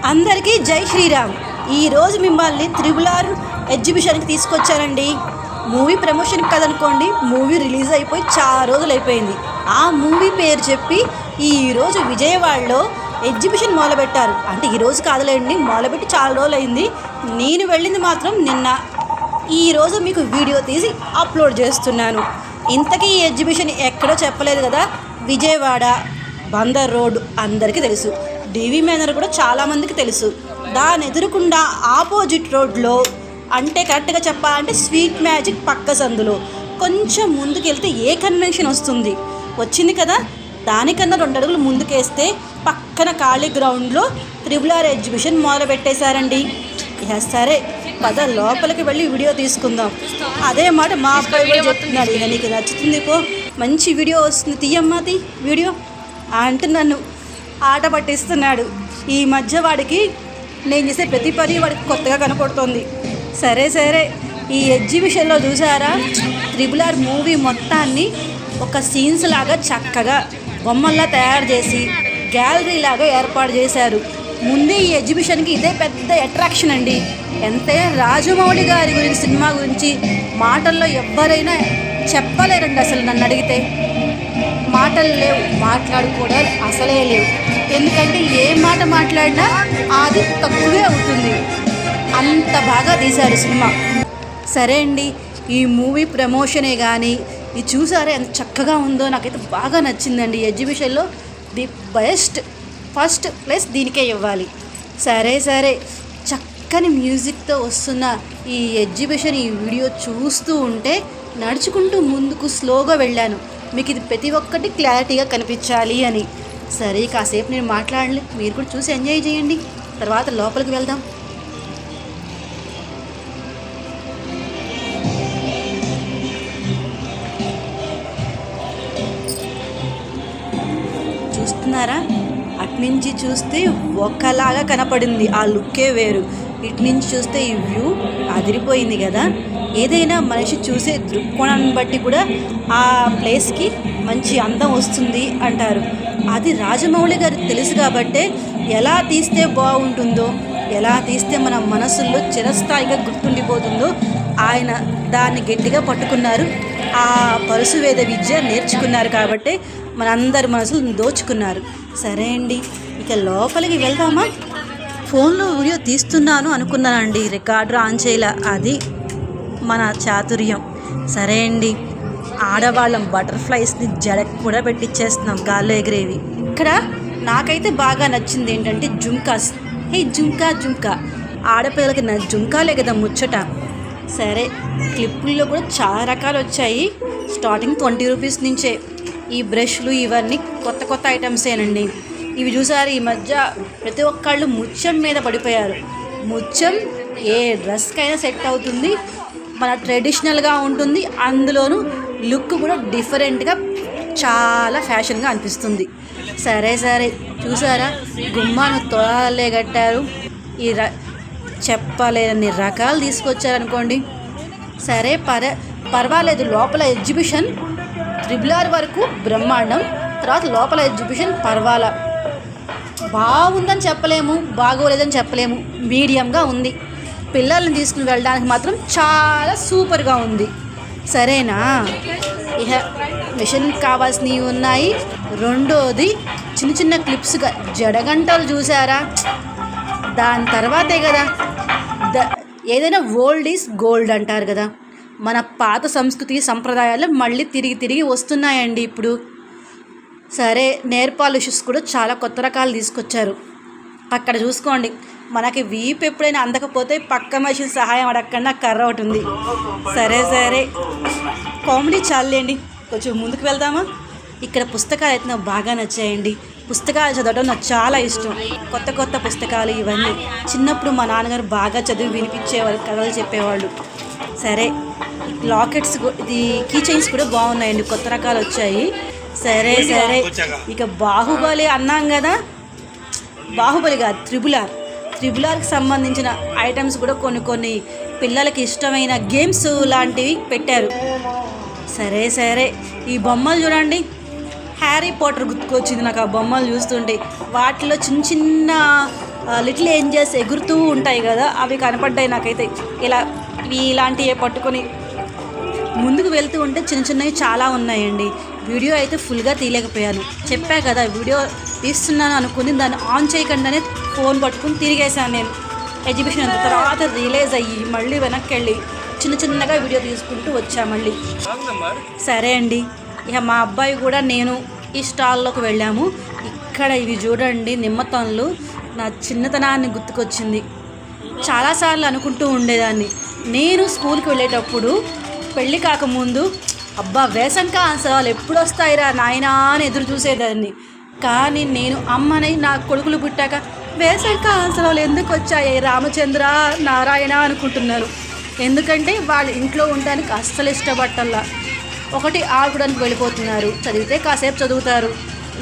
అందరికీ జై శ్రీరామ్. ఈరోజు మిమ్మల్ని త్రిబుల్ ఎగ్జిబిషన్కి తీసుకొచ్చానండి. మూవీ ప్రమోషన్ కదనుకోండి, మూవీ రిలీజ్ అయిపోయి చాలా రోజులు అయిపోయింది. ఆ మూవీ పేరు చెప్పి ఈరోజు విజయవాడలో ఎగ్జిబిషన్ మొదలుపెట్టారు. అంటే ఈరోజు కాదులేండి, మొదలుపెట్టి చాలా రోజులు అయింది. నేను వెళ్ళింది మాత్రం నిన్న. ఈరోజు మీకు వీడియో తీసి అప్లోడ్ చేస్తున్నాను. ఇంతకీ ఈ ఎగ్జిబిషన్ ఎక్కడో చెప్పలేదు కదా, విజయవాడ బందర్ రోడ్ అందరికీ తెలుసు. డివి మేనర్ కూడా చాలామందికి తెలుసు. దాని ఎదురుకుండా ఆపోజిట్ రోడ్లో, అంటే కరెక్ట్గా చెప్పాలంటే స్వీట్ మ్యాజిక్ పక్క సందులో కొంచెం ముందుకెళ్తే ఏ కన్వెన్షన్ వచ్చింది కదా, దానికన్నా 2 అడుగులు ముందుకేస్తే పక్కన ఖాళీ గ్రౌండ్లో త్రిబుల్ ఎగ్జిబిషన్ మొదలుపెట్టేశారండి. సరే పద లోపలికి వెళ్ళి వీడియో తీసుకుందాం. అదే మాట మా అబ్బాయి కూడా చెప్తున్నాడు, ఇక నీకు నచ్చుతుంది పో, మంచి వీడియో వస్తుంది, తీయమ్మా తీ వీడియో అంటూ నన్ను ఆట పట్టిస్తున్నాడు. ఈ మధ్య వాడికి నేను చేసే ప్రతి పని వాడికి కొత్తగా కనపడుతుంది. సరే ఈ ఎగ్జిబిషన్లో చూసారా, త్రిబుల్ మూవీ మొత్తాన్ని ఒక సీన్స్ లాగా చక్కగా బొమ్మల్లా తయారు చేసి గ్యాలరీ లాగా ఏర్పాటు చేశారు. ముందే ఈ ఎగ్జిబిషన్కి ఇదే పెద్ద అట్రాక్షన్ అండి. ఎంతైనా రాజమౌళి గారి గురించి, సినిమా గురించి మాటల్లో ఎవ్వరైనా చెప్పలేరండి. అసలు నన్ను అడిగితే మాటలు లేవు, మాట్లాడుకోవడాలు అసలే లేవు. ఎందుకంటే ఏ మాట మాట్లాడినా అది తక్కువే అవుతుంది, అంత బాగా తీశారు సినిమా. సరే అండి, ఈ మూవీ ప్రమోషనే కానీ ఇది చూసారా ఎంత చక్కగా ఉందో, నాకైతే బాగా నచ్చిందండి. ఎగ్జిబిషన్లో ది బెస్ట్ ఫస్ట్ ప్లేస్ దీనికే ఇవ్వాలి. సరే చక్కని మ్యూజిక్తో వస్తున్న ఈ ఎగ్జిబిషన్, ఈ వీడియో చూస్తూ ఉంటే నడుచుకుంటూ ముందుకు స్లోగా వెళ్ళాను. మీకు ఇది ప్రతి ఒక్కటి క్లారిటీగా కనిపించాలి అని. సరే కాసేపు నేను మాట్లాడలే, మీరు కూడా చూసి ఎంజాయ్ చేయండి. తర్వాత లోపలికి వెళ్దాం. చూస్తున్నారా, అట్నుంచి చూస్తే ఒకలాగా కనపడింది, ఆ లుక్కే వేరు. ఇటు నుంచి చూస్తే ఈ వ్యూ అదిరిపోయింది కదా. ఏదైనా మనిషి చూసే దృక్కోణాన్ని బట్టి కూడా ఆ ప్లేస్కి మంచి అందం వస్తుంది అంటారు. అది రాజమౌళి గారికి తెలుసు కాబట్టే ఎలా తీస్తే బాగుంటుందో, ఎలా తీస్తే మన మనసుల్లో చిరస్థాయిగా గుర్తుండిపోతుందో ఆయన దాన్ని గట్టిగా పట్టుకున్నారు. ఆ పరుసువేద విద్య నేర్చుకున్నారు కాబట్టి మనందరి మనసులు దోచుకున్నారు. సరే అండి, ఇక లోపలికి వెళ్దామా. ఫోన్లో వీడియో తీస్తున్నాను అనుకున్నానండి, రికార్డర్ ఆన్ చేయలే, అది మన చాతుర్యం. సరే అండి, ఆడవాళ్ళం బటర్ఫ్లైస్ని జడకు కూడా పెట్టించేస్తున్నాం, గాల్లో ఎగిరేవి. ఇక్కడ నాకైతే బాగా నచ్చింది ఏంటంటే జుంకాస్. జుంకా ఆడపిల్లలకి జుంకాలే కదా ముచ్చట. సరే క్లిప్పుల్లో కూడా చాలా రకాలు వచ్చాయి. స్టార్టింగ్ 20 రూపీస్ నుంచే. ఈ బ్రష్లు ఇవన్నీ కొత్త ఐటమ్సేనండి. ఇవి చూసారు, ఈ మధ్య ప్రతి ఒక్కళ్ళు ముత్యం మీద పడిపోయారు. ముత్యం ఏ డ్రెస్కైనా సెట్ అవుతుంది, మన ట్రెడిషనల్గా ఉంటుంది, అందులోనూ లుక్ కూడా డిఫరెంట్గా చాలా ఫ్యాషన్గా అనిపిస్తుంది. సరే చూసారా, గుమ్మాను తొలాలే కట్టారు. ఈ చెప్పలేని రకాలు తీసుకొచ్చారనుకోండి. సరే పర్వాలేదు, లోపల ఎగ్జిబిషన్ త్రిబుల్ వరకు బ్రహ్మాండం. తర్వాత లోపల ఎగ్జిబిషన్ పర్వాలా, బాగుందని చెప్పలేము, బాగోలేదని చెప్పలేము, మీడియంగా ఉంది. పిల్లల్ని తీసుకుని వెళ్ళడానికి మాత్రం చాలా సూపర్గా ఉంది. సరేనా, ఇక మిషన్ కావాల్సినవి ఉన్నాయి. రెండోది చిన్న క్లిప్స్గా జడగంటలు చూసారా, దాని తర్వాతే కదా ఏదైనా ఓల్డ్ ఈజ్ గోల్డ్ అంటారు కదా. మన పాత సంస్కృతి సంప్రదాయాలు మళ్ళీ తిరిగి వస్తున్నాయండి ఇప్పుడు. సరే నెయిల్ పాలిషెస్ కూడా చాలా కొత్త రకాలు తీసుకొచ్చారు. అక్కడ చూసుకోండి, మనకి వీపు ఎప్పుడైనా అందకపోతే పక్క మనిషి సహాయం అడగకుండా కర్ర ఒకటి ఉంది. సరే కామెడీ చాలండి, కొంచెం ముందుకు వెళ్దామా. ఇక్కడ పుస్తకాలు అయితే నాకు బాగా నచ్చాయండి. పుస్తకాలు చదవడం నాకు చాలా ఇష్టం. కొత్త పుస్తకాలు ఇవన్నీ చిన్నప్పుడు మా నాన్నగారు బాగా చదివి వినిపించేవాళ్ళు, కథలు చెప్పేవాళ్ళు. సరే లాకెట్స్, ఇది కీ చైన్స్ కూడా బాగున్నాయండి, కొత్త రకాలు వచ్చాయి. సరే ఇక బాహుబలి అన్నాం కదా, బాహుబలి కాదు త్రిబుల్కి సంబంధించిన ఐటమ్స్ కూడా కొన్ని పిల్లలకి ఇష్టమైన గేమ్స్ లాంటివి పెట్టారు. సరే ఈ బొమ్మలు చూడండి, హ్యారీ పాటర్ గుర్తుకొచ్చింది నాకు ఆ బొమ్మలు చూస్తుంటే. వాటిలో చిన్న లిటిల్ ఏంజల్స్ ఎగురుతూ ఉంటాయి కదా, అవి కనపడ్డాయి నాకైతే. ఇలాంటివి పట్టుకొని ముందుకు వెళ్తూ ఉంటే చిన్న చిన్నవి చాలా ఉన్నాయండి. వీడియో అయితే ఫుల్గా తీయలేకపోయాను, చెప్పా కదా వీడియో తీస్తున్నాను అనుకుని దాన్ని ఆన్ చేయకుండానే ఫోన్ పట్టుకుని తిరిగేశాను నేను ఎగ్జిబిషన్ అంత. తర్వాత రిలీజ్ అయ్యి మళ్ళీ వెనక్కి వెళ్ళి చిన్నగా వీడియో తీసుకుంటూ వచ్చా మళ్ళీ. సరే అండి, ఇక మా అబ్బాయి కూడా నేను ఈ స్టాల్లోకి వెళ్ళాము. ఇక్కడ ఇవి చూడండి, నిమ్మతోన్లు. నా చిన్నతనాన్ని గుర్తుకొచ్చింది. చాలాసార్లు అనుకుంటూ ఉండేదాన్ని, నేను స్కూల్కి వెళ్ళేటప్పుడు పెళ్ళి కాకముందు అబ్బా వేసంకాలాలు ఎప్పుడు వస్తాయిరా నాయనా అని ఎదురు చూసేదాన్ని. కానీ నేను అమ్మని నా కొడుకులు పుట్టాక వేసంకాలాలు ఎందుకు వచ్చాయి రామచంద్ర నారాయణ అనుకుంటున్నారు. ఎందుకంటే వాళ్ళు ఇంట్లో ఉండడానికి అస్సలు ఇష్టపట్టల్లా. ఒకటి ఆడుకోవడానికి వెళ్ళిపోతున్నారు, చదివితే కాసేపు చదువుతారు,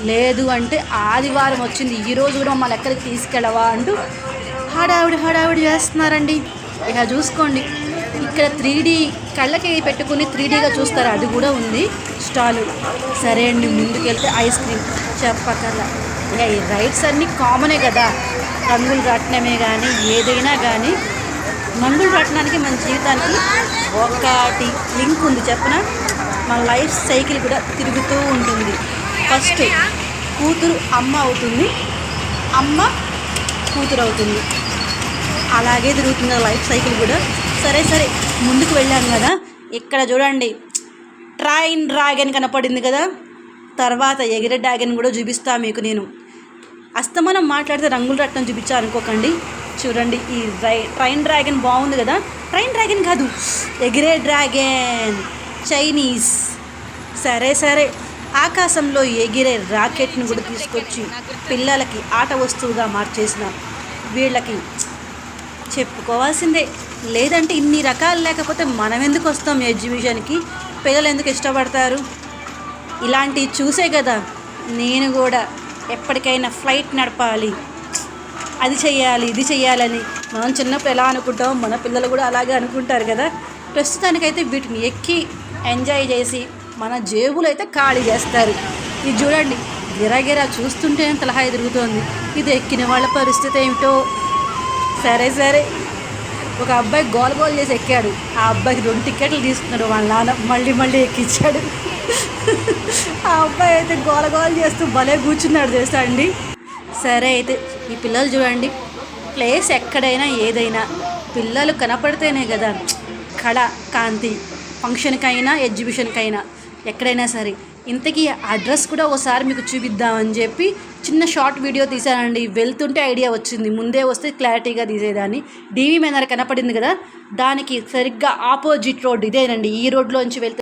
లేదు అంటే ఆదివారం వచ్చింది ఈరోజు కూడా మమ్మల్ని ఎక్కడికి తీసుకెళ్ళవా అంటూ హడావిడి చేస్తున్నారండి. ఇక చూసుకోండి, ఇక్కడ 3D కళ్ళకి పెట్టుకుని 3Dగా చూస్తారు, అది కూడా ఉంది స్టాలు. సరే అండి, ముందుకెళ్తే ఐస్ క్రీమ్ చెప్పకల్లా. ఇక ఈ రైడ్స్ అన్నీ కామనే కదా, రంగులు రాట్నమే కానీ ఏదైనా కానీ. రంగులు రాట్నానికి మన జీవితానికి ఒకటి లింక్ ఉంది చెప్పనా, మన లైఫ్ సైకిల్ కూడా తిరుగుతూ ఉంటుంది. ఫస్ట్ కూతురు అమ్మ అవుతుంది, అమ్మ కూతురు అవుతుంది, అలాగే తిరుగుతుంది లైఫ్ సైకిల్ కూడా. సరే ముందుకు వెళ్ళాం కదా, ఇక్కడ చూడండి ట్రైన్ డ్రాగన్ కనపడింది కదా, తర్వాత ఎగిరే డ్రాగన్ కూడా చూపిస్తా మీకు నేను. అస్తమానం మాట్లాడితే రంగులు రట్నం చూపించా అనుకోకండి. చూడండి ఈ ట్రైన్ డ్రాగన్ బాగుంది కదా, ట్రైన్ డ్రాగన్ కాదు ఎగిరే డ్రాగన్, చైనీస్. సరే ఆకాశంలో ఎగిరే రాకెట్ను కూడా తీసుకొచ్చి పిల్లలకి ఆట వస్తువుగా మార్చేసిన వీళ్ళకి చెప్పుకోవాల్సిందే. లేదంటే ఇన్ని రకాలు లేకపోతే మనం ఎందుకు వస్తాం ఎగ్జిబిషన్కి, పిల్లలు ఎందుకు ఇష్టపడతారు? ఇలాంటివి చూసే కదా నేను కూడా ఎప్పటికైనా ఫ్లైట్ నడపాలి, అది చెయ్యాలి ఇది చెయ్యాలని. మనం చిన్నప్పుడు ఎలా అనుకుంటాం, మన పిల్లలు కూడా అలాగే అనుకుంటారు కదా. ప్రస్తుతానికైతే వీటిని ఎక్కి ఎంజాయ్ చేసి మన జేబులు అయితే ఖాళీ చేస్తారు. ఇది చూడండి, గిరగిరా చూస్తుంటే తలహా తిరుగుతోంది. ఇది ఎక్కిన వాళ్ళ పరిస్థితి ఏమిటో. సరే ఒక అబ్బాయి గోల్ చేసి ఎక్కాడు, ఆ అబ్బాయికి 2 టికెట్లు తీసుకున్నాడు వాళ్ళ నాన్న, మళ్ళీ ఎక్కించాడు. ఆ అబ్బాయి అయితే గోల చేస్తూ భలే కూర్చున్నాడు తెలుసా అండి. సరే అయితే ఈ పిల్లలు చూడండి, ప్లేస్ ఎక్కడైనా ఏదైనా పిల్లలు కనపడితేనే కదా కళ కాంతి, ఫంక్షన్కైనా ఎగ్జిబిషన్కైనా ఎక్కడైనా సరే. ఇంతకీ అడ్రస్ కూడా ఒకసారి మీకు చూపిద్దామని చెప్పి చిన్న షార్ట్ వీడియో తీశానండి. వెళ్తుంటే ఐడియా వచ్చింది, ముందే వస్తే క్లారిటీగా తీసేదాన్ని. DV మేనర్ కనపడింది కదా, దానికి సరిగ్గా ఆపోజిట్ రోడ్ ఇదేనండి. ఈ రోడ్లోంచి వెళ్తే